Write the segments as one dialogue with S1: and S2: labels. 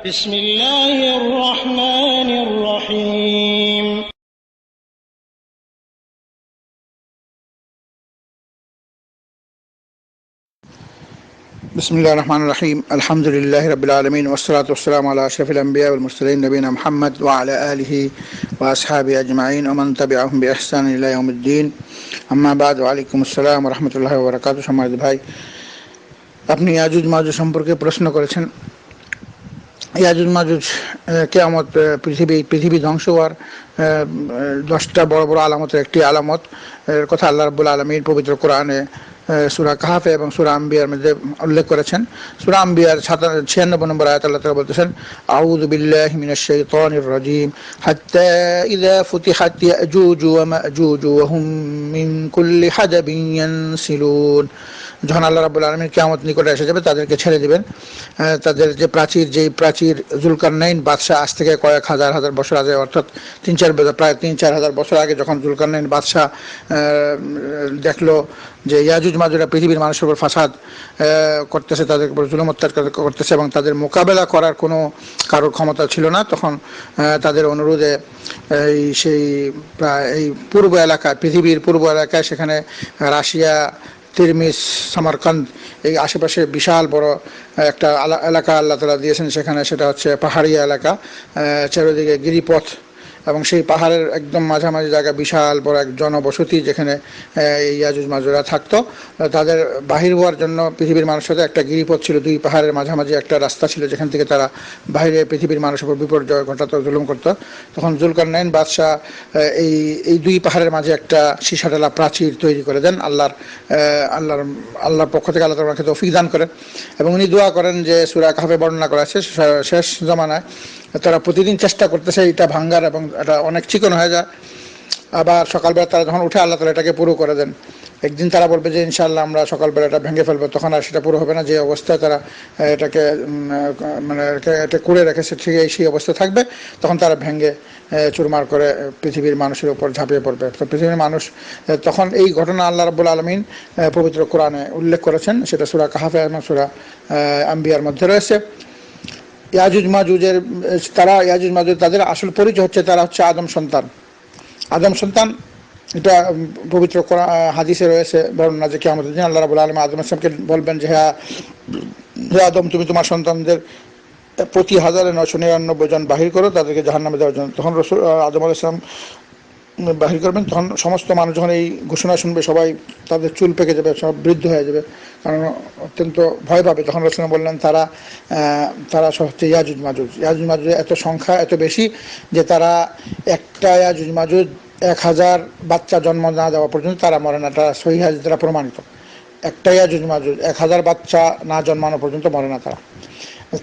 S1: بسم الله الرحمن الرحيم
S2: بسم الله الرحمن الرحيم الحمد لله رب العالمين والصلاة والسلام على أشرف الأنبياء والمرسلين نبينا محمد وعلى آله وأصحابه أجمعين ومن تبعهم بإحسان إلى يوم الدين أما بعد وعليكم السلام ورحمة الله وبركاته সম্মানিত ভাই, আপনি ইয়াজুজ মাজুজ সম্পর্কে প্রশ্ন করেছেন। ইয়াজুজ মাজুজ কিয়ামত, পৃথিবী ধ্বংস হওয়ার 10টা বড় বড় আলামতের একটি আলামত এর কথা আল্লাহ রাব্বুল আলামিন পবিত্র কোরআনে সূরা কাহফে এবং সূরা আম্বিয়ার মধ্যে উল্লেখ করেছেন। সূরা আম্বিয়ার 96 নম্বর আয়াত আল্লাহ তাআলা বলতেছেন, আউযু বিল্লাহি মিনাশ শাইতানির রাজীম হাত্তা ইযা ফুতিহাত ইয়াজুজ ওয়া মাজুজ ওয়া হুম মিন কুল্লি হাদাবিন ইয়ানসিলুন। যখন আল্লাহ রাব্বুল আলামিন কিয়ামত নিকটে এসে যাবে, তাদেরকে ছেড়ে দিবেন। তাদের যে প্রাচীর জুলকারনাইন বাদশাহ আজ থেকে কয়েক হাজার বছর আগে, অর্থাৎ প্রায় 3-4 হাজার বছর আগে যখন জুলকারনাইন বাদশাহ দেখলো যে ইয়াজুজ মাজুজরা পৃথিবীর মানুষের উপর ফাসাদ করতেছে, তাদের উপর জুলুম অত্যাচার করতেছে এবং তাদের মোকাবেলা করার কোনো কারোর ক্ষমতা ছিল না, তখন তাদের অনুরোধে এই পূর্ব এলাকায়, পৃথিবীর পূর্ব এলাকায়, সেখানে রাশিয়া, তিরমিস, সামারকান্দ, এই আশেপাশে বিশাল বড় একটা এলাকা আল্লাহ তাআলা দিয়েছেন। সেটা হচ্ছে পাহাড়িয়া এলাকা, চারিদিকে গিরিপথ এবং সেই পাহাড়ের একদম মাঝামাঝি জায়গা বিশাল বড় এক জনবসতি, যেখানে ইয়াজুজ মাজুজরা থাকতো। তাদের বাহির হওয়ার জন্য পৃথিবীর মানুষের সাথে একটা গিরিপথ ছিল, 2 পাহাড়ের মাঝামাঝি একটা রাস্তা ছিল, যেখান থেকে তারা বাইরে পৃথিবীর মানুষের উপর বিপর্যয় ঘটাতো, জুলুম করতো। তখন জুলকারনাইন বাদশাহ এই 2 পাহাড়ের মাঝে একটা সীসাঢালা প্রাচীর তৈরি করে দেন। আল্লাহর পক্ষ থেকে আল্লাহ তাআলা তাকে তৌফিক দান করেন এবং উনি দোয়া করেন যে সূরা কাহফে বর্ণনা করা আছে, শেষ জমানায় তারা প্রতিদিন চেষ্টা করতেছে এটা ভাঙ্গার, এবং এটা অনেক চিকন হয়ে যায়। আবার সকালবেলা তারা যখন উঠে, আল্লাহ তাআলা এটাকে পুরো করে দেন। একদিন তারা বলবে যে ইনশাআল্লাহ আমরা সকালবেলা এটা ভেঙে ফেলবো, তখন আর সেটা পুরো হবে না। যে অবস্থায় তারা এটাকে এটা করে রেখেছে, ঠিক সেই অবস্থা থাকবে। তখন তারা ভেঙে চুরমার করে পৃথিবীর মানুষের উপর ঝাঁপিয়ে পড়বে। তো পৃথিবীর মানুষ তখন, এই ঘটনা আল্লাহ রাব্বুল আলামিন পবিত্র কোরআনে উল্লেখ করেছেন, সেটা সূরা কাহফে এবং সূরা আম্বিয়ার মধ্যে রয়েছে। ইয়াজুজ মাজুজ তাদের আসল পরিচয় হচ্ছে, তারা হচ্ছে আদম সন্তান। এটা পবিত্র হাদিসে রয়েছে বর্ণনা যে কিয়ামতের দিন আল্লাহ রাব্বুল আলামিন আদম আলাইহিস সালামকে বলবেন যে হে আদম, তুমি তোমার সন্তানদের প্রতি 1999 জন বাহির করো, তাদেরকে জাহান্নামে দেওয়ার জন্য। তখন আদম আলাইহিস সালাম বাহির করবেন। তখন সমস্ত মানুষ যখন এই ঘোষণা শুনবে, সবাই তাদের চুল পেকে যাবে, সব বৃদ্ধ হয়ে যাবে, কারণ অত্যন্ত ভয় পাবে। তখন রাসূল বললেন তারা সব হচ্ছে ইয়াজুজ মাজুজ। এত সংখ্যা এত বেশি যে তারা একটা ইয়াজুজ মাজুজ 1000 বাচ্চা জন্ম না দেওয়া পর্যন্ত তারা মরে না। এটা সহিহ হাদিস দ্বারা প্রমাণিত। একটা ইয়াজুজ মাজুজ 1000 বাচ্চা না জন্মানো পর্যন্ত মরে না তারা।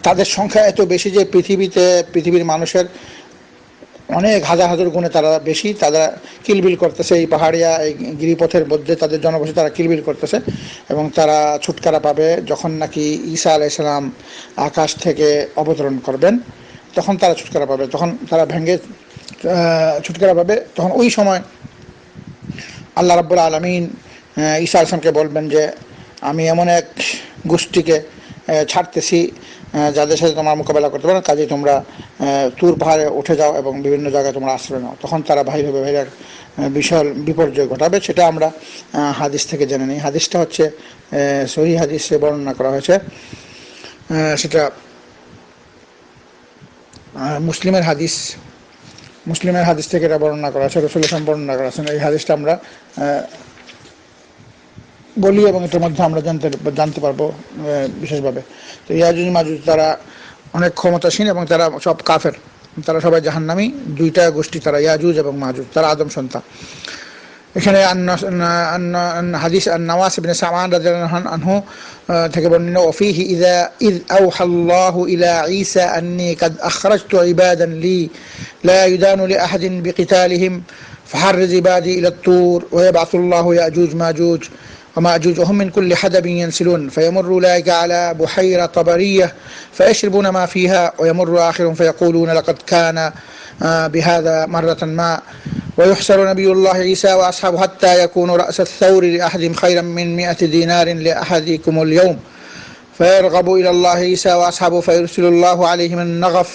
S2: তাদের সংখ্যা এত বেশি যে পৃথিবীর মানুষের অনেক হাজার গুণে তারা বেশি। তারা কিলবিল করতেছে এই পাহাড়িয়া, এই গিরিপথের মধ্যে তাদের জনবসতি, তারা কিলবিল করতেছে এবং তারা ছুটকারা পাবে যখন নাকি ঈসা আলাইহিস সালাম আকাশ থেকে অবতরণ করবেন। তখন তারা ছুটকারা পাবে, তখন তারা ভেঙে ছুটকারা পাবে। তখন ওই সময় আল্লাহ রাব্বুল আলামিন ঈসা আলাইহিস সালামকে বলবেন যে আমি এমন এক গোষ্ঠীকে ছাড়তেছি যাদের সাথে তোমার মোকাবেলা করতে পারো, কাজে তোমরা তুর পাহাড়ে উঠে যাও এবং বিভিন্ন জায়গায় তোমরা আশ্রয় নাও। তখন তারা বাহির বিশাল বিপর্যয় ঘটাবে। সেটা আমরা হাদিস থেকে জেনে নিই। হাদিসটা হচ্ছে সহিহ হাদিসে বর্ণনা করা হয়েছে, সেটা মুসলিমের হাদিস থেকে এটা বর্ণনা করা আছে, রাসূল সাল্লাল্লাহু আলাইহি ওয়াসাল্লাম বর্ণনা করা আছেন। এই হাদিসটা আমরা বলি এবং এটার মধ্যে আমরা জানতে পারবো বিশেষভাবে। তো ইয়াজুজ মাজুজ তারা অনেক ক্ষমতাসীন এবং তারা সব কাফের, তারা সবাই জাহান্নামী। 2টা গোষ্ঠী তারা, ইয়াজুজ এবং মাজুজ, তারা আদম সন্তান। এখানে হাদিস নওয়াস ইবনে সামান রাদিয়াল্লাহু আনহু থেকে বর্ণিত, ওফিহি ইয আওহাল্লাহু ইলা ঈসা আন্নী কাদ আখরাজতু ইবাদান লি লা ইউদানু লিআহাদিন বিকিতালিহিম ফাহাররিজ ইবাদি ইলা তুর ওয়া ইয়াবআসুল্লাহু ইয়াজুজ মাজুজ ومأجوج وهم من كل حدب ينسلون فيمر أولئك على بحيرة طبرية فيشربون ما فيها ويمر آخرهم فيقولون لقد كان بهذا مرة ما ويحشر نبي الله عيسى وأصحابه حتى يكون رأس الثور لأحدهم خيرا من 100 دينار لأحدكم اليوم فيرغب إلى الله عيسى وأصحابه فيرسل الله عليهم النغف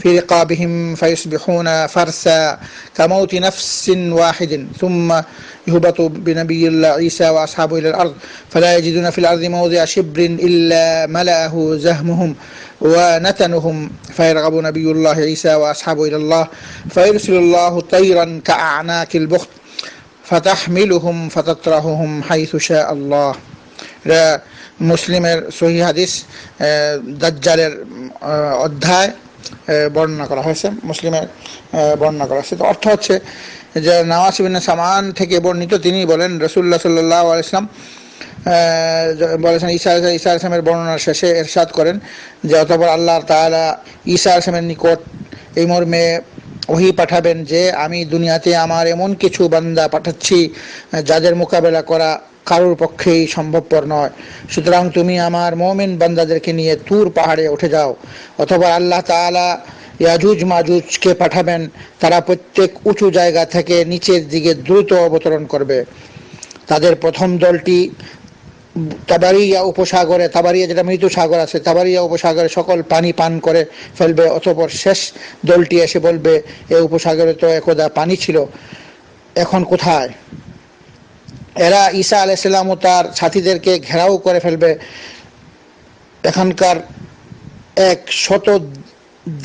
S2: في رقابهم فيصبحون فرسا كموت نفس واحد ثم يهبط بنبي الله عيسى وأصحابه إلى الأرض فلا يجدون في الأرض موضع شبر إلا ملأه زهمهم ونتنهم فيرغب نبي الله عيسى وأصحابه إلى الله فيرسل الله طيرا كأعناق البخت فتحملهم فتطرحهم حيث شاء الله. মুসলিমের সহিহ হাদিস দাজ্জালের অধ্যায় বর্ণনা করা হয়েছে, মুসলিমের বর্ণনা করা হয়েছে। তো অর্থ হচ্ছে যে নাওয়াস ইবনে সামান থেকে বর্ণিত, তিনি বলেন রাসূলুল্লাহ সাল্লাল্লাহু আলাইহি ওয়াসাল্লাম বলেছেন, ঈসা আলাইহিস সালামের বর্ণনার শেষে ইরশাদ করেন যে অতঃপর আল্লাহ তাআলা ঈসা আলাইহিস সালামের নিকট এই মর্মে ওহী পাঠাবেন যে আমি দুনিয়াতে আমার এমন কিছু বান্দা পাঠাচ্ছি যাদের মোকাবেলা করা কারোর পক্ষেই সম্ভবপর নয়, সুতরাং তুমি আমার মুমিন বান্দাদেরকে নিয়ে তুর পাহাড়ে উঠে যাও। অথবা আল্লাহ তাআলা ইয়াজুজ মাজুজকে পাঠাবেন, তারা প্রত্যেক উঁচু জায়গা থেকে নিচের দিকে দ্রুত অবতরণ করবে। তাদের প্রথম দলটি তাবারিয়া উপসাগরে, তাবারিয়া যেটা মৃত সাগর আছে, তাবারিয়া উপসাগরে সকল পানি পান করে ফেলবে। অতঃপর শেষ দলটি এসে বলবে, এই উপসাগরে তো একদা পানি ছিল, এখন কোথায়? এরা ঈসা আলাইহিস সালাম ও তার সাথীদেরকে ঘেরাও করে ফেলবে। এখানকার 100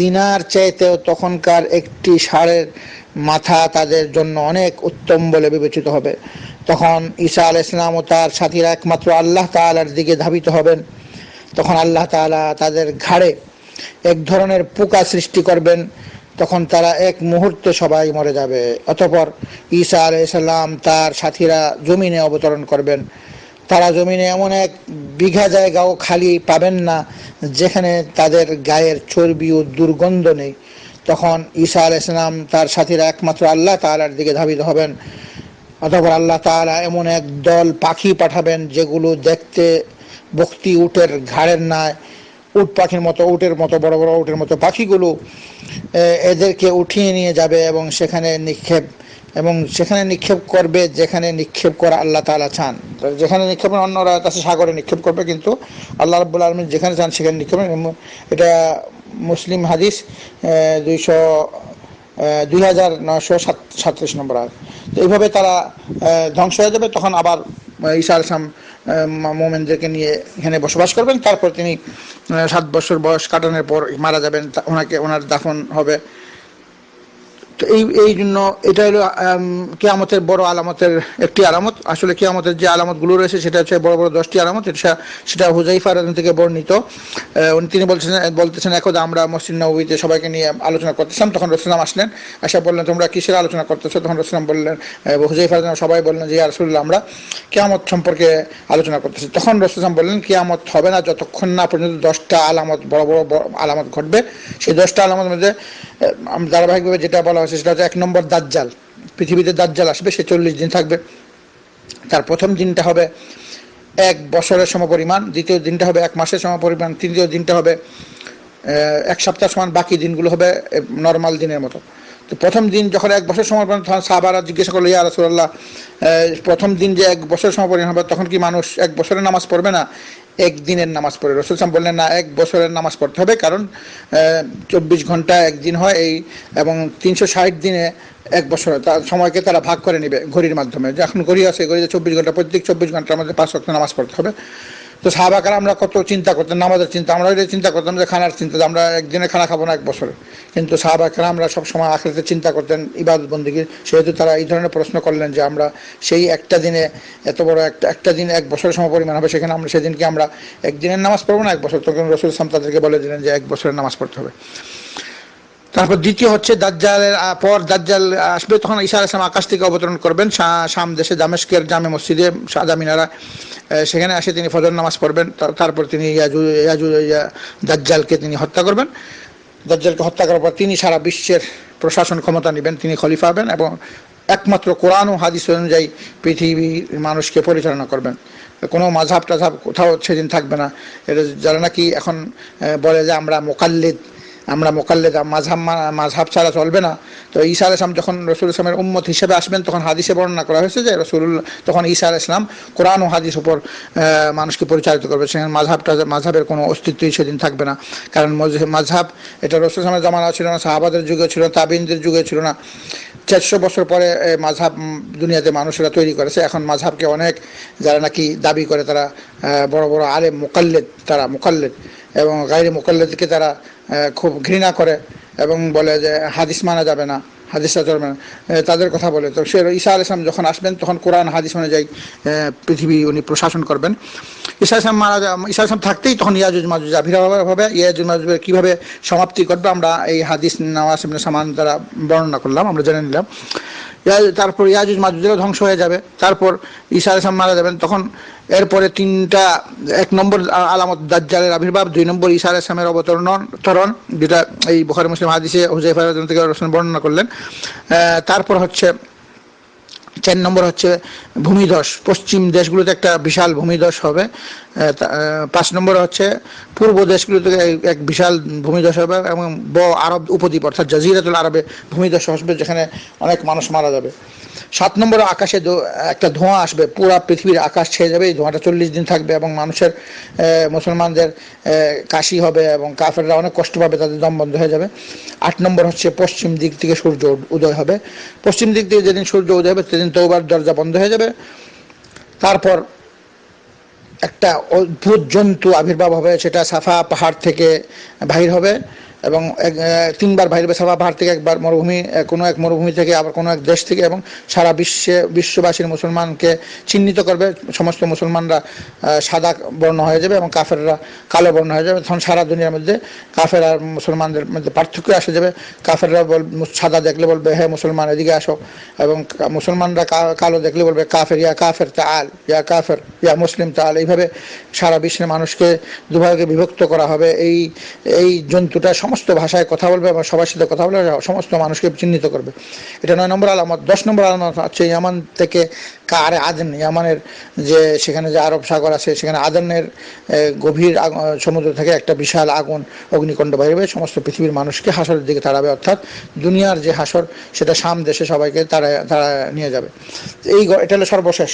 S2: দিনার চাইতেও তখনকার একটি ষাঁড়ের মাথা তাদের জন্য অনেক উত্তম বলে বিবেচিত হবে। তখন ঈসা আলাইহিস সালাম ও তার সাথীরা একমাত্র আল্লাহ তাআলার দিকে ধাবিত হবেন। তখন আল্লাহ তাআলা তাদের ঘাড়ে এক ধরনের পোকা সৃষ্টি করবেন, তখন তারা এক মুহূর্তে সবাই মরে যাবে। অতঃপর ঈসা আলাইহিস সালাম তার সাথীরা জমিনে অবতরণ করবেন। তারা জমিনে এমন এক বিঘা জায়গাও খালি পাবেন না যেখানে তাদের গায়ের চর্বি ও দুর্গন্ধ নেই। তখন ঈসা আলাইহিস সালাম তার সাথীরা একমাত্র আল্লাহ তাআলার দিকে ধাবিত হবেন। অতঃপর আল্লাহ তাআলা এমন এক দল পাখি পাঠাবেন যেগুলো দেখতে বকতি উটের ঘাড়ের ন্যায়, উট পাখির মতো, উটের মতো বড় বড় উটের মতো পাখিগুলো এদেরকে উঠিয়ে নিয়ে যাবে এবং সেখানে নিক্ষেপ করবে যেখানে নিক্ষেপ করা আল্লাহ তাআলা চান। যেখানে নিক্ষেপ অন্যরা কাছে সাগরে নিক্ষেপ করবে, কিন্তু আল্লাহ রাব্বুল আলামিন যেখানে চান সেখানে নিক্ষেপ। এটা মুসলিম হাদিস 2937 নম্বর। তো এইভাবে তারা ধ্বংস হয়ে যাবে। তখন আবার ঈসা আলাইহিস সালাম মুমিনদেরকে নিয়ে এখানে বসবাস করবেন। তারপর তিনি 7 বছর বয়স কাটানোর পর মারা যাবেন, ওনার দাফন হবে। তো এই জন্য এটা হলো কিয়ামতের বড় আলামতের একটি আলামত। আসলে কিয়ামতের যে আলামতগুলো রয়েছে সেটা হচ্ছে বড় বড় 10টি আলামত। সেটা হুযাইফা রাদিয়াল্লাহু থেকে বর্ণিত। তিনি বলতেছেন একদা আমরা মসজিদ নববীতে সবাইকে নিয়ে আলোচনা করতেছিলাম, তখন রাসূলুল্লাহ আসলেন, এসে বললেন তোমরা কিসের আলোচনা করতেছো? তখন রাসূলুল্লাহ বললেন, হুযাইফা সবাই বললেন যে ইয়া রাসূলুল্লাহ আমরা কিয়ামত সম্পর্কে আলোচনা করতেছি। তখন রাসূলুল্লাহ বললেন কিয়ামত হবে না যতক্ষণ না পর্যন্ত 10টা আলামত, বড় বড় আলামত ঘটবে। সেই 10টা আলামতের মধ্যে ধারাবাহিকভাবে যেটা বলা হয়েছে সেটা হচ্ছে 1 নম্বর দাজ্জাল। পৃথিবীতে দাজ্জাল আসবে, সে 40 দিন থাকবে। তার প্রথম দিনটা হবে 1 বছরের সমপরিমাণ, দ্বিতীয় দিনটা হবে 1 মাসের সমপরিমাণ, তৃতীয় দিনটা হবে 1 সপ্তাহ সমান, বাকি দিনগুলো হবে নর্মাল দিনের মতো। তো প্রথম দিন যখন 1 বছর সমপরিমাণ, তখন সাহাবারা জিজ্ঞাসা করলো ইয়া রাসূলুল্লাহ প্রথম দিন যে 1 বছর সমপরিমাণ হবে তখন কি মানুষ 1 বছরের নামাজ পড়বে না, 1 দিনের নামাজ পড়ে? রাসূল সাল্লাল্লাহু আলাইহি ওয়াসাল্লাম বললেন না, 1 বছরের নামাজ পড়তে হবে, কারণ 24 ঘন্টা 1 দিন হয় এই, এবং 360 দিনে 1 বছর। তার সময়কে তারা ভাগ করে নেবে ঘড়ির মাধ্যমে। যে এখন ঘড়ি আছে, ঘড়িতে 24 ঘন্টা, প্রত্যেক 24 ঘন্টার মধ্যে 5 ওয়াক্ত নামাজ পড়তে হবে। তো সাহাবারা আমরা কত চিন্তা করতাম নামাজের চিন্তা, আমরা চিন্তা করতাম যে খানার চিন্তা, আমরা একদিনে খানা খাবো না 1 বছরে। কিন্তু সাহাবারা আমরা সবসময় আখিরাতের চিন্তা করতেন, ইবাদত বন্দেগীর। সেহেতু তারা এই ধরনের প্রশ্ন করলেন যে আমরা সেই একটা দিনে এত বড় একটা দিন 1 বছরের সমপরিমাণ হবে, সেখানে আমরা সেদিনকে আমরা 1 দিনের নামাজ পড়বো না 1 বছর? তখন রাসূল সাল্লাল্লাহু আলাইহি ওয়াসাল্লাম তাদেরকে বলে দিলেন যে 1 বছরের নামাজ পড়তে হবে। তারপর দ্বিতীয় হচ্ছে দাজ্জালের পর দাজ্জাল আসবে, তখন ঈসা আলাইহিস সালাম আকাশ থেকে অবতরণ করবেন শাম দেশে দামেস্কের জামে মসজিদে, সাদা মিনারা, সেখানে আসে তিনি ফজর নামাজ পড়বেন। তারপর তিনি দাজ্জালকে তিনি হত্যা করবেন। দাজ্জালকে হত্যা করার পর তিনি সারা বিশ্বের প্রশাসন ক্ষমতা নেবেন, তিনি খলিফা হবেন এবং একমাত্র কোরআন ও হাদিস অনুযায়ী পৃথিবীর মানুষকে পরিচালনা করবেন। কোনো মাযহাব টাযহাব কোথাও সেদিন থাকবে না। এটা যারা নাকি এখন বলে যে আমরা মুকাল্লিদ, আমরা মোকাল্লেদ, মাঝহাব ছাড়া চলবে না। তো ঈসা আলাইহিস সালাম যখন রসুল ইসলামের উম্মত হিসেবে আসবেন, তখন হাদিসে বর্ণনা করা হয়েছে যে তখন ঈসা আলাইহিস সালাম কোরআন ও হাদিস উপর মানুষকে পরিচালিত করবে। সেখানে মাঝহাবের কোনো অস্তিত্বই সেদিন থাকবে না, কারণ মাঝহাব এটা রসুল ইসলামের জামানা ছিল না, সাহাবাদের যুগে ছিল না, তাবিনদের যুগে ছিল না। 400 বছর পরে মাঝহাব দুনিয়াতে মানুষেরা তৈরি করেছে। এখন মাঝহাবকে অনেক যারা নাকি দাবি করে তারা বড় বড় আলেম মুকাল্লেদ এবং গায়রে মুকাল্লেদকে তারা খুব ঘৃণা করে এবং বলে যে হাদিস মানা যাবে না, হাদিসটা চলবে না, তাদের কথা বলে। তো সে ঈসা আলাইহিস সালাম যখন আসবেন তখন কোরআন হাদিস অনুযায়ী পৃথিবী উনি প্রশাসন করবেন। ঈসা আলাইহিস সালাম থাকতেই তখন ইয়াজুজ মাজুজ আবির্ভাব হবে। ইয়াজুজ মাজুজের কীভাবে সমাপ্তি করবে আমরা এই হাদিস নওয়াস ইবনে সামান দ্বারা বর্ণনা করলাম, আমরা জেনে নিলাম। তারপর ইয়াজুজ মাজুজেরও ধ্বংস হয়ে যাবে। তারপর ঈসা আলাইহিস সালাম মারা যাবেন। তখন এরপরে 3টা, 1 নম্বর আলামত দাজ্জালের আবির্ভাব, 2 নম্বর ঈসা আলাইহিস সালামের অবতরণ, যেটা এই বুখারী মুসলিম হাদিসে হুযায়ফা রাদিয়াল্লাহু থেকে রাসূল বর্ণনা করলেন। তারপর হচ্ছে 4 নম্বর হচ্ছে ভূমিধস, পশ্চিম দেশগুলোতে একটা বিশাল ভূমিধস হবে। 5 নম্বর হচ্ছে পূর্ব দেশগুলোতে এক বিশাল ভূমিধস হবে এবং আরব উপদ্বীপ অর্থাৎ জাজিরাতুল আরবে ভূমিধস আসবে, যেখানে অনেক মানুষ মারা যাবে। 7 নম্বর আকাশে একটা ধোঁয়া আসবে, পুরা পৃথিবীর আকাশ ছেয়ে যাবে। এই ধোঁয়াটা 40 দিন থাকবে এবং মানুষের মুসলমানদের কাশি হবে এবং কাফেররা অনেক কষ্ট পাবে, তাদের দম বন্ধ হয়ে যাবে। 8 নম্বর হচ্ছে পশ্চিম দিক থেকে সূর্য উদয় হবে। পশ্চিম দিক থেকে যেদিন সূর্য উদয় হবে সেদিন তওবার দরজা বন্ধ হয়ে যাবে। তারপর একটা অদ্ভুত জন্তু আবির্ভাব হবে, সেটা সাফা পাহাড় থেকে বাহির হবে এবং 3বার বাহির হবে। সাফা পাহাড় থেকে একবার কোনো এক মরুভূমি থেকে, আবার কোনো এক দেশ থেকে, এবং সারা বিশ্ববাসীর মুসলমানকে চিহ্নিত করবে। সমস্ত মুসলমানরা সাদা বর্ণ হয়ে যাবে এবং কাফেররা কালো বর্ণ হয়ে যাবে। তখন সারা দুনিয়ার মধ্যে কাফের আর মুসলমানদের মধ্যে পার্থক্য আসে যাবে। কাফেররা সাদা দেখলে বলবে হে মুসলমান এদিকে আসো, এবং মুসলমানরা কালো দেখলে বলবে কাফের ইয়া কাফের তাআল, ইয়া কাফের ইয়া মুসলিম তাআল। এইভাবে সারা বিশ্বের মানুষকে দুভাগে বিভক্ত করা হবে। এই জন্তুটা সমস্ত ভাষায় কথা বলবে এবং সবার সাথে কথা বলবে, সমস্ত মানুষকে চিহ্নিত করবে। এটা 9 নম্বর আলামত। 10 নম্বর আলামত হচ্ছে ইয়ামান থেকে কারে আদন, ইয়ামানের যে সেখানে যে আরব সাগর আছে, সেখানে আদনের গভীর সমুদ্র থেকে একটা বিশাল অগ্নিকুণ্ড বাইরে সমস্ত পৃথিবীর মানুষকে হাসরের দিকে তাড়াবে। অর্থাৎ দুনিয়ার যে হাসর সেটা শাম দেশে সবাইকে তারা নিয়ে যাবে। এটা হলো সর্বশেষ।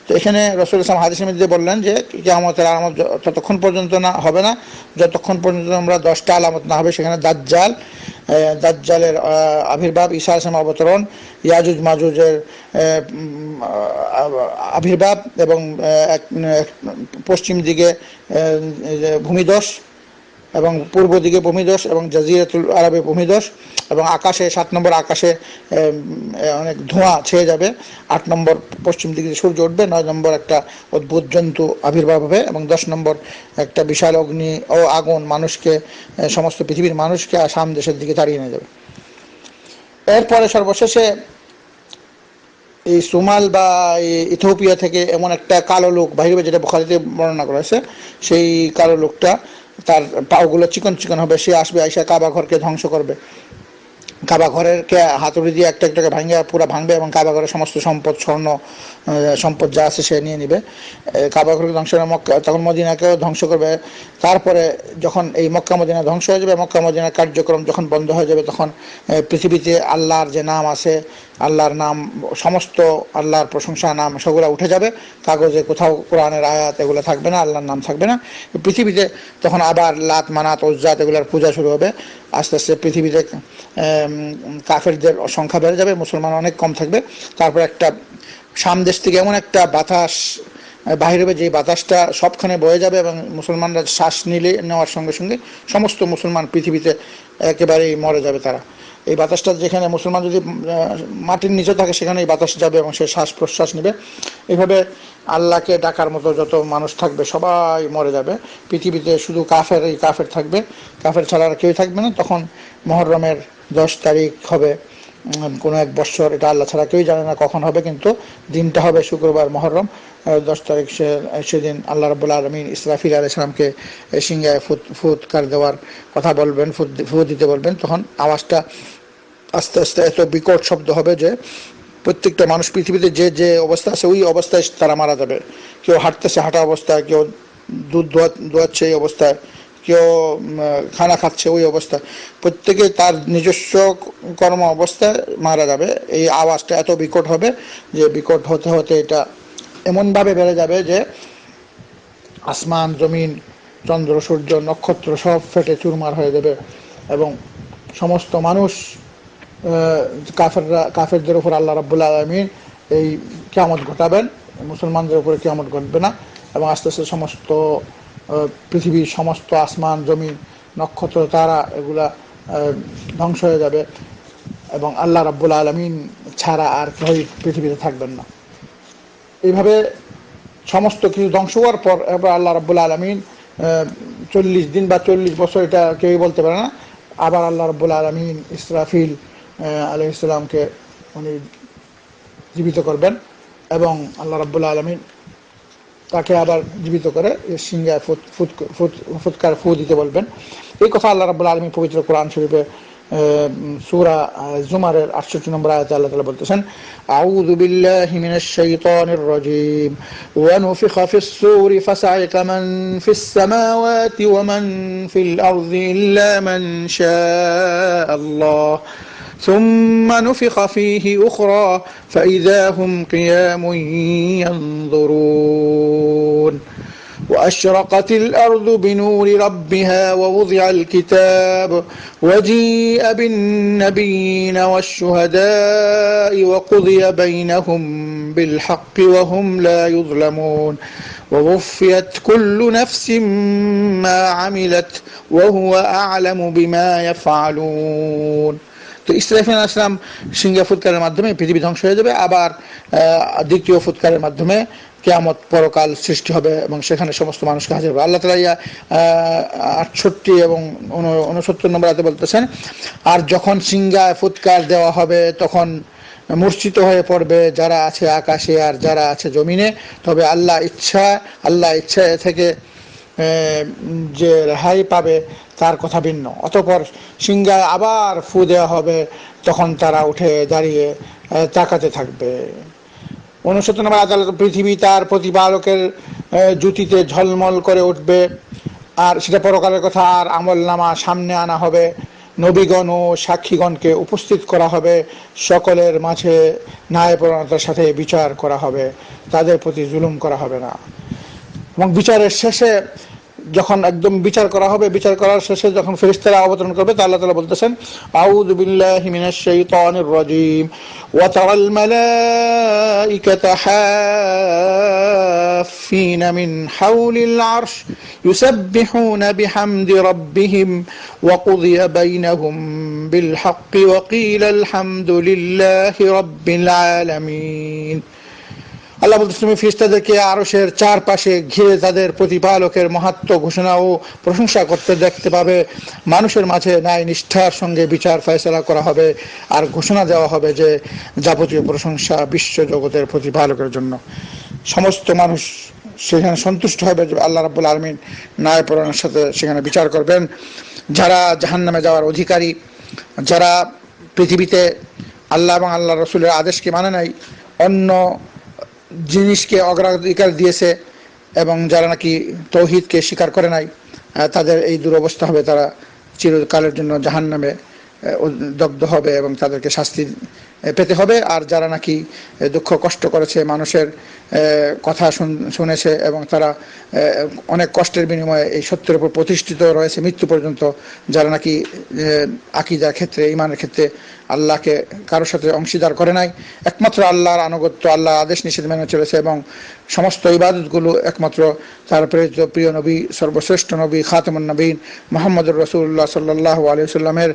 S2: তো এখানে রাসূল সাল্লাল্লাহু আলাইহি ওয়াসাল্লাম দিয়ে বললেন যে কিয়ামতের আলামত ততক্ষণ পর্যন্ত না হবে না যতক্ষণ পর্যন্ত আমরা 10টা আলামত না হবে। সেখানে দাজ্জালের আবির্ভাব, ঈসা আলাইহিস সালামের অবতরণ, ইয়াজুজ মাজুজের আবির্ভাব এবং পশ্চিম দিকে ভূমিধস এবং পূর্ব দিকে ভূমিধস এবং জাজিরাতুল আরবে ভূমিধস, এবং আকাশে 7 নম্বর আকাশে অনেক ধোঁয়া ছেয়ে যাবে। 8 নম্বর পশ্চিম দিকে সূর্য উঠবে। 9 নম্বর একটা অদ্ভুত জন্তু আবির্ভাব হবে এবং 10 নম্বর একটা বিশাল অগ্নি ও আগুন সমস্ত পৃথিবীর মানুষকে আসাম দেশের দিকে তাড়িয়ে নিয়ে যাবে। এরপরে সর্বশেষে এই সুমাল বা ইথিওপিয়া থেকে এমন একটা কালো লোক বাহির হবে, যেটা বুখারীতে বর্ণনা করা হয়েছে। সেই কালো লোকটা, তার পাগুলো চিকন চিকন হবে, সে আসবে, আইসা কাবা ঘরকে ধ্বংস করবে। কাবা ঘরেরকে হাতুড়ি দিয়ে একটা একটাকে পুরো ভাঙবে এবং কাবা ঘরের সমস্ত সম্পদ, স্বর্ণ সম্পদ যা আছে সে নিয়ে নিবে। কাবা ঘরকে ধ্বংস করে তখন মদিনাকেও ধ্বংস করবে। তারপরে যখন এই মক্কা মদিনা ধ্বংস হয়ে যাবে, মক্কা মদিনার কার্যক্রম যখন বন্ধ হয়ে যাবে, তখন পৃথিবীতে আল্লাহর যে নাম আছে, আল্লাহর নাম, সমস্ত আল্লাহর প্রশংসা নাম সেগুলো উঠে যাবে। কাগজে কোথাও কোরআনের আয়াত এগুলো থাকবে না, আল্লাহর নাম থাকবে না। পৃথিবীতে তখন আবার লাত মানাত ওজ্জাত এগুলোর পূজা শুরু হবে। আস্তে আস্তে পৃথিবীতে কাফেরদের সংখ্যা বেড়ে যাবে, মুসলমান অনেক কম থাকবে। তারপর একটা সামদেশ থেকে এমন একটা বাতাস বাহির হবে, যে বাতাসটা সবখানে বয়ে যাবে এবং মুসলমানরা শ্বাস নেওয়ার সঙ্গে সঙ্গে সমস্ত মুসলমান পৃথিবীতে একেবারেই মরে যাবে তারা। এই বাতাসটা যেখানে মুসলমান যদি মাটির নিচে থাকে সেখানে এই বাতাস যাবে এবং সে শ্বাস প্রশ্বাস নেবে। এইভাবে আল্লাহকে ডাকার মতো যত মানুষ থাকবে সবাই মরে যাবে। পৃথিবীতে শুধু কাফের থাকবে, কাফের ছাড়া আর কেউ থাকবে না। তখন মুহররমের 10 তারিখ হবে কোনো এক বৎসর, এটা আল্লাহ ছাড়া কেউই জানে না কখন হবে, কিন্তু দিনটা হবে শুক্রবার মুহররম 10 তারিখ। সেদিন আল্লাহ রাব্বুল আলামিন ইসরাফিল আলাইহিস সালামকে সিংহায় ফুৎকার দেওয়ার কথা বলবেন, ফু দিতে বলবেন। তখন আওয়াজটা আস্তে আস্তে এত বিকট শব্দ হবে যে প্রত্যেকটা মানুষ পৃথিবীতে যে অবস্থা আছে ওই অবস্থায় তারা মারা যাবে। কেউ হাঁটতেছে হাঁটা অবস্থায়, কেউ দুধ দোয়াচ্ছে এই অবস্থায়, কেউ খানা খাচ্ছে, ওই অবস্থায় প্রত্যেকে তার নিজস্ব কর্ম অবস্থায় মারা যাবে। এই আওয়াজটা এত বিকট হবে যে বিকট হতে হতে এটা এমনভাবে বেড়ে যাবে যে আসমান, জমিন, চন্দ্র, সূর্য, নক্ষত্র সব ফেটে চুরমার হয়ে যাবে এবং সমস্ত মানুষ, কাফেরদের উপর আল্লাহ রাব্বুল আলামিন এই কিয়ামত ঘটাবেন, মুসলমানদের উপরে কিয়ামত ঘটবে না। এবং আস্তে আস্তে সমস্ত পৃথিবীর সমস্ত আসমান, জমিন, নক্ষত্র, তারা এগুলা ধ্বংস হয়ে যাবে এবং আল্লাহ রাব্বুল আলামিন ছাড়া আর কেউ পৃথিবীতে থাকবেন না। এইভাবে সমস্ত কিছু ধ্বংস হওয়ার পর এবার আল্লাহ রাব্বুল আলামিন 40 দিন বা 40 বছর, এটা কেউই বলতে পারে না, আবার আল্লাহ রাব্বুল আলামিন ইসরাফিল আলাইহিস সালামকে উনি জীবিত করবেন এবং আল্লাহ রাব্বুল আলামিন তাকে আবার জীবিত করে সিংহায় ফুৎকার ফু দিতে বলবেন। এই কথা আল্লাহ রাব্বুল আলামিন পবিত্র কোরআন শরীফে সূরা জুমারের 68 নম্বর আয়াতে আল্লাহ তাআলা বলতেছেন, আউযু বিল্লাহি মিনাশ শাইতানির রাজীম ওয়া নুফিখা ফিস সূরি ফাসাইকা মান ফিস সামাওয়াতি ওয়া মান ফিল আরদি ইল্লা মান শাআল্লাহ ثم نفخ فيه أخرى فإذا هم قيام ينظرون وأشرقت الأرض بنور ربها ووضع الكتاب وجيء بالنبيين والشهداء وقضي بينهم بالحق وهم لا يظلمون ووفيت كل نفس ما عملت وهو أعلم بما يفعلون। তো ইসরাফিল আলাইহিস সালাম সিংহা ফুৎকারের মাধ্যমে পৃথিবী ধ্বংস হয়ে যাবে, আবার দ্বিতীয় ফুৎকারের মাধ্যমে কিয়ামত পরকাল সৃষ্টি হবে এবং সেখানে সমস্ত মানুষকে হাজির হবে। আল্লাহ তাআলা 68 এবং 69 নম্বর আয়াতে বলতেছেন, আর যখন সিংহায় ফুৎকার দেওয়া হবে তখন মূর্ছিত হয়ে পড়বে যারা আছে আকাশে আর যারা আছে জমিনে, তবে আল্লাহ ইচ্ছা থেকে যে রেহাই পাবে তার কথা ভিন্ন। অতঃপর সিংহায় আবার ফু দেওয়া হবে, তখন তারা উঠে দাঁড়িয়ে তাকাতে থাকবে। 69 নম্বর আয়াতে পৃথিবী তার প্রতিপালকের জুতিতে ঝলমল করে উঠবে, আর সেটা পরকালের কথা। আর আমলনামা সামনে আনা হবে, নবীগণ ও সাক্ষীগণকে উপস্থিত করা হবে, সকলের মাঝে ন্যায়পরায়ণতার সাথে বিচার করা হবে, তাদের প্রতি জুলুম করা হবে না। এবং বিচারের শেষে যখন একদম বিচার করা হবে, বিচার করার শেষে যখন ফেরেশতারা অবতরণ করবে, তা আল্লাহ তাআলা বলতেছেন, আউযু বিল্লাহি মিনাশ শাইতানির রাজীম ওয়া তারাল মালাইকাতা হাফিনা মিন হাওলিল আরশ ইউসাব্বিহুনা বিহামদি রাব্বিহিম ওয়া কুদিয়া বাইনাহুম বিল হাক্কি ওয়া কিলা আলহামদুলিল্লাহি রাব্বিল আলামিন। আল্লাহ বলতেছেন, তুমি ফেরেশতাদেরকে আরশের চারপাশে ঘিরে তাদের প্রতিপালকের মাহাত্ম্য ঘোষণা ও প্রশংসা করতে দেখতে পাবে। মানুষের মাঝে ন্যায় নিষ্ঠার সঙ্গে বিচার ফয়সালা করা হবে আর ঘোষণা দেওয়া হবে যে যাবতীয় প্রশংসা বিশ্ব জগতের প্রতিপালকের জন্য। সমস্ত মানুষ সেখানে সন্তুষ্ট হবে যে আল্লাহ রাব্বুল আলামিন ন্যায়পরায়ণের সাথে সেখানে বিচার করবেন। যারা জাহান্নামে যাওয়ার অধিকারী, যারা পৃথিবীতে আল্লাহ এবং আল্লাহ রসুলের আদেশকে মানে নাই, অন্য জিনিসকে অগ্রাধিকার দিয়েছে এবং যারা নাকি তৌহিদকে স্বীকার করে নাই, তাদের এই দুরবস্থা হবে। তারা চিরকালের জন্য জাহান্নামে দগ্ধ হবে এবং তাদেরকে শাস্তি পেতে হবে। আর যারা নাকি দুঃখ কষ্ট করেছে, মানুষের কথা শুনেছে এবং তারা অনেক কষ্টের বিনিময়ে এই সত্যের উপর প্রতিষ্ঠিত রয়েছে মৃত্যু পর্যন্ত, যারা নাকি আকীদার ক্ষেত্রে, ঈমানের ক্ষেত্রে আল্লাহকে কারোর সাথে অংশীদার করে নাই, একমাত্র আল্লাহর আনুগত্য, আল্লাহর আদেশ নিষেধ মেনে চলেছে এবং সমস্ত ইবাদতগুলো একমাত্র তার প্রেরিত প্রিয় নবী, সর্বশ্রেষ্ঠ নবী খাতামুন নবীন মুহাম্মদুর রাসূলুল্লাহ সাল্লাল্লাহু আলাইহি ওয়াসাল্লামের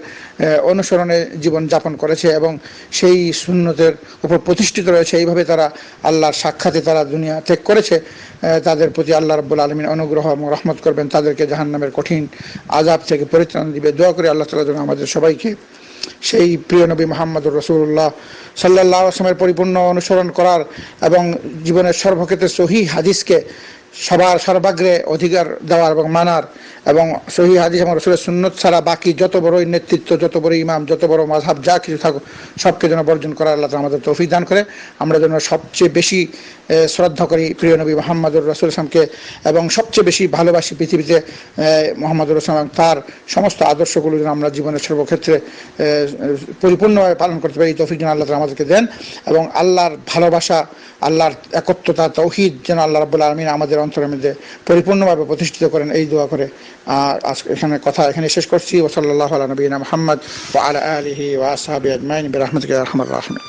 S2: অনুসরণে জীবন যাপন করেছে এবং সেই সুন্নতের উপর প্রতিষ্ঠিত রয়েছে। এইভাবে তারা আল্লাহর সাক্ষাতে তারা দুনিয়া ত্যাগ করেছে। তাদের প্রতি আল্লাহ রাব্বুল আলামিন অনুগ্রহ এবং রহমত করবেন, তাদেরকে জাহান্নামের কঠিন আযাব থেকে পরিত্রাণ দিবে। দোয়া করে আল্লাহ তাআলা যেন আমাদের সবাইকে সেই প্রিয় নবী মুহাম্মদুর রাসূলুল্লাহ সাল্লাল্লাহু আলাইহি ওয়াসাল্লামের পরিপূর্ণ অনুসরণ করার এবং জীবনের সর্বক্ষেত্রে সহিহ হাদিসকে সবার সর্বাগ্রে অধিকার দেওয়ার এবং মানার, এবং সহিহ হাদিস এবং রাসূলের সুন্নত ছাড়া বাকি যত বড়ই নেতৃত্ব, যত বড় ইমাম, যত বড় মাযহাব, যা কিছু থাকুক সবকে যেন বর্জন করার আল্লাহ তাআলা আমাদের তৌফিক দান করে। আমরা যেন সবচেয়ে বেশি শ্রদ্ধা করি প্রিয় নবী মুহাম্মদুর রাসূল সাল্লাল্লাহু আলাইহি ওয়াসাল্লামকে, এবং সবচেয়ে বেশি ভালোবাসি পৃথিবীতে মুহাম্মদুর রাসূল এবং তার সমস্ত আদর্শগুলো যেন আমরা জীবনের সর্বক্ষেত্রে পরিপূর্ণভাবে পালন করতে পারি। এই তৌফিক যেন আল্লাহ তাআলা আমাদেরকে দেন, এবং আল্লাহর ভালোবাসা, আল্লাহর একত্বতা, তাওহীদ যেন আল্লাহ রাব্বুল আলামিন আমাদের অন্তরের মধ্যে পরিপূর্ণভাবে প্রতিষ্ঠিত করেন, এই দোয়া করে আজকে এখানে শেষ করছি। ওয়া সাল্লাল্লাহু আলা নবিয়িনা মুহাম্মদ ওয়া আলা আলিহি ওয়া আসহাবিহি আজমাইন বিরহমাতিকা ইয়া আরহামার রাহিমিন।